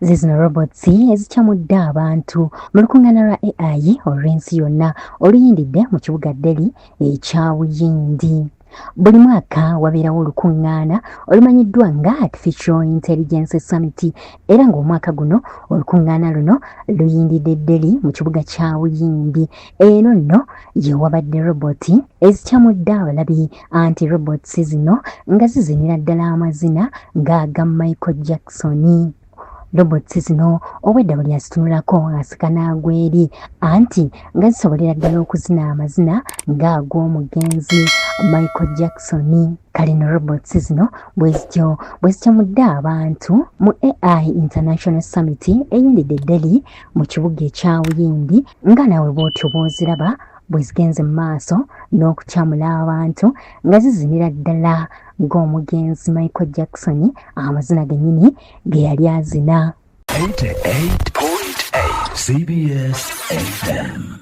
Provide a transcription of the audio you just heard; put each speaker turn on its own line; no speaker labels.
zino robots ezikyamudde abantu mu lukuŋŋaana lwa AI olw'ensi yonna oluyindidde mu kibuga Delhi ekya Buyindi. Buli mwaka wabeerawo olukuŋŋaana olumanyiddwa nga Artificial Intelligence Summit era ng'omwaka guno olukuŋŋaana luno luyindidde Delhi mu kibuga kya Buyindi. Eno nno gye wabadde roboti ezikyamudde abalabi anti robots zino nga zizinira ddala amazina ng'aga Michael Jackson. Robots zino obwedda buli azitunulako aseka n'agweri anti nga zisobolera ddala okuzina amazina ng'ag'omugenzi Michael Jackson. Kale no robots zino bwe zikyamudde abantu mu AI International Summit eyindidde Delhi mu kibuga ekya Buyindi nga naawe bw'otyo bw'oziraba bwe zigenze mu maaso n'okukyamula abantu nga zizinira ddala ng'omugenzi Michael Jackson amazina gennyini ge yali azina.
88.8 CBS FM.